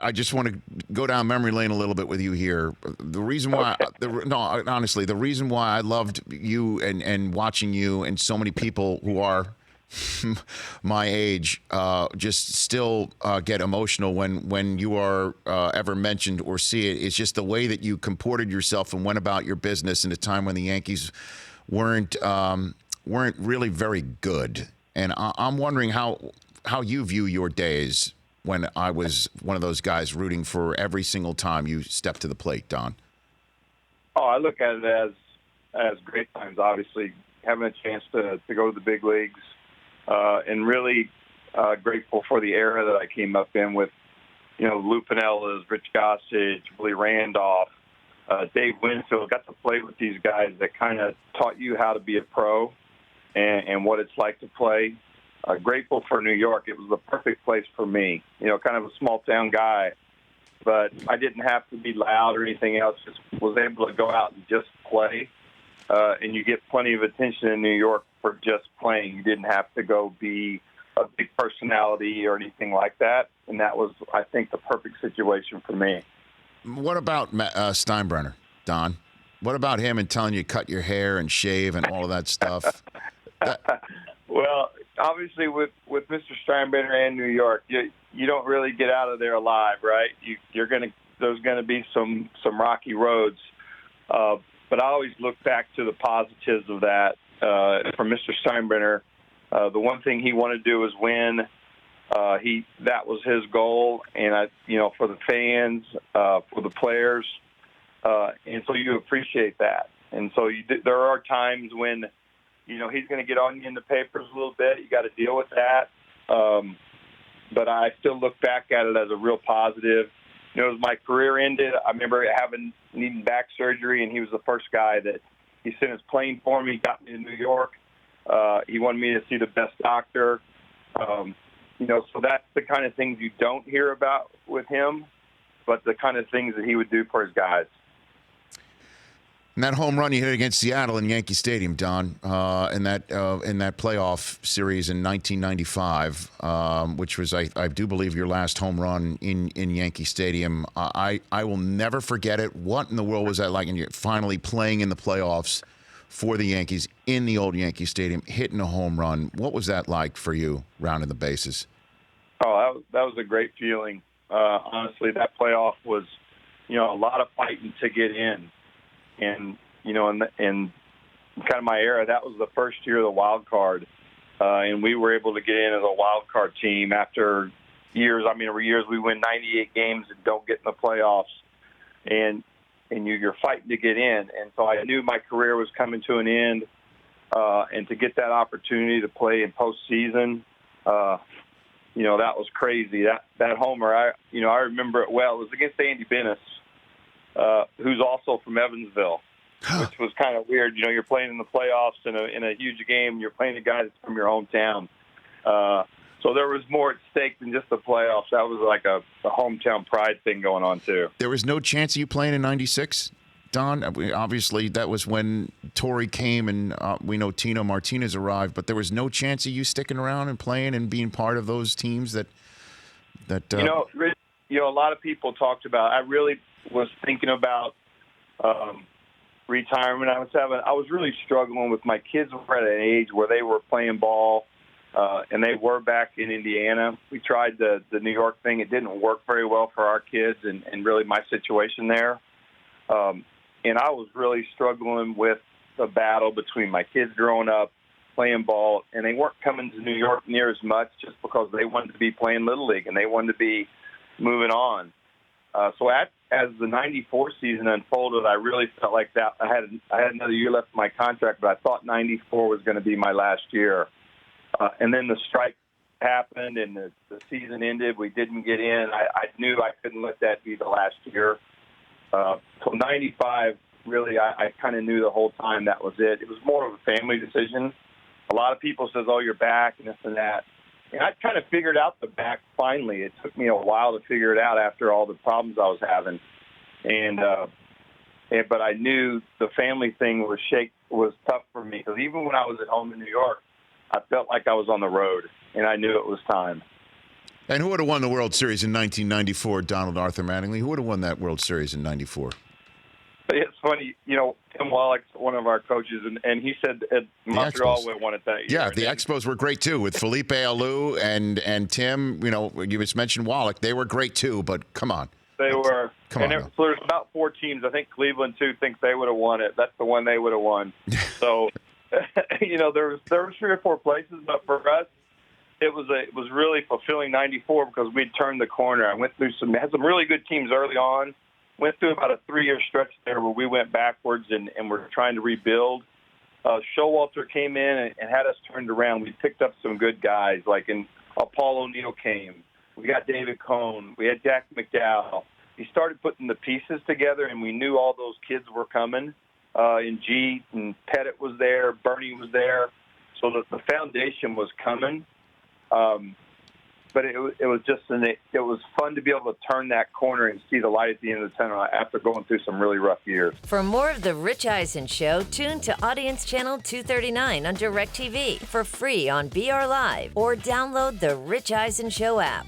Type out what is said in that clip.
I just want to go down memory lane a little bit with you here. The reason why, no, honestly, the reason why I loved you and watching you and so many people who are my age just still get emotional when you are ever mentioned or see it. It's just the way that you comported yourself and went about your business in a time when the Yankees weren't really very good. And I'm wondering how you view your days when I was one of those guys rooting for every single time you stepped to the plate, Don. Oh, I look at it as great times, obviously, having a chance to go to the big leagues, and really grateful for the era that I came up in with, Lou Piniellas, Rich Gossage, Willie Randolph, Dave Winfield. Got to play with these guys that kind of taught you how to be a pro and what it's like to play. Grateful for New York. It was the perfect place for me. Kind of a small-town guy, but I didn't have to be loud or anything else. Just was able to go out and just play, and you get plenty of attention in New York for just playing. You didn't have to go be a big personality or anything like that, and that was, I think, the perfect situation for me. What about Steinbrenner, Don? What about him and telling you to cut your hair and shave and all of that stuff? Well, obviously, with Mr. Steinbrenner and New York, you don't really get out of there alive, right? There's gonna be some rocky roads, but I always look back to the positives of that. From Mr. Steinbrenner, the one thing he wanted to do was win. That was his goal, and for the fans, for the players, and so you appreciate that. And so there are times when he's going to get on you in the papers a little bit. You got to deal with that. But I still look back at it as a real positive. As my career ended, I remember needing back surgery, and he was the first guy that he sent his plane for me, got me to New York. He wanted me to see the best doctor. So that's the kind of things you don't hear about with him, but the kind of things that he would do for his guys. And that home run you hit against Seattle in Yankee Stadium, Don, in that playoff series in 1995, which was, I do believe, your last home run in Yankee Stadium. I will never forget it. What in the world was that like? And you're finally playing in the playoffs for the Yankees in the old Yankee Stadium, hitting a home run. What was that like for you, rounding the bases? Oh, that was a great feeling. Honestly, that playoff was, a lot of fighting to get in. And, in kind of my era, that was the first year of the wild card. And we were able to get in as a wild card team after years. Over years we win 98 games and don't get in the playoffs. And you're fighting to get in. And so I knew my career was coming to an end. And to get that opportunity to play in postseason, that was crazy. That homer, I remember it well. It was against Andy Bennis, who's also from Evansville, which was kind of weird. You're playing in the playoffs in a huge game. You're playing a guy that's from your hometown. So there was more at stake than just the playoffs. That was like a hometown pride thing going on, too. There was no chance of you playing in 96, Don? Obviously, that was when Torrey came and we know Tino Martinez arrived, but there was no chance of you sticking around and playing and being part of those teams that Rich, a lot of people talked about. I really was thinking about retirement. I was really struggling with my kids were at an age where they were playing ball, and they were back in Indiana. We tried the New York thing. It didn't work very well for our kids and really my situation there. And I was really struggling with the battle between my kids growing up, playing ball, and they weren't coming to New York near as much just because they wanted to be playing Little League and they wanted to be moving on. So as the 94 season unfolded, I really felt like that I had another year left in my contract, but I thought 94 was going to be my last year. And then the strike happened and the season ended. We didn't get in. I knew I couldn't let that be the last year. So 95, really, I kind of knew the whole time that was it. It was more of a family decision. A lot of people says, "Oh, you're back," and this and that. And I kind of figured out the back finally. It took me a while to figure it out after all the problems I was having. But I knew the family thing was tough for me because even when I was at home in New York, I felt like I was on the road, and I knew it was time. And who would have won the World Series in 1994, Donald Arthur Mattingly? Who would have won that World Series in 94? It's funny, Tim Wallach's one of our coaches, and he said Montreal would have won it that year. Yeah, the Expos were great too, with Felipe Alou and Tim. You just mentioned Wallach; they were great too. But come on, they were. Come on. So there's about 4 teams. I think Cleveland too thinks they would have won it. That's the one they would have won. So, there was 3 or 4 places, but for us, it was really fulfilling '94 because we'd turned the corner. I went through had some really good teams early on. Went through about a 3-year stretch there where we went backwards and we're trying to rebuild. Showalter came in and had us turned around. We picked up some good guys, like Paul O'Neill came. We got David Cohn. We had Jack McDowell. He started putting the pieces together, and we knew all those kids were coming. And Jeet and Pettit was there. Bernie was there. So the foundation was coming. But it was just it was fun to be able to turn that corner and see the light at the end of the tunnel after going through some really rough years. For more of The Rich Eisen Show, tune to Audience Channel 239 on DirecTV for free on BR Live or download the Rich Eisen Show app.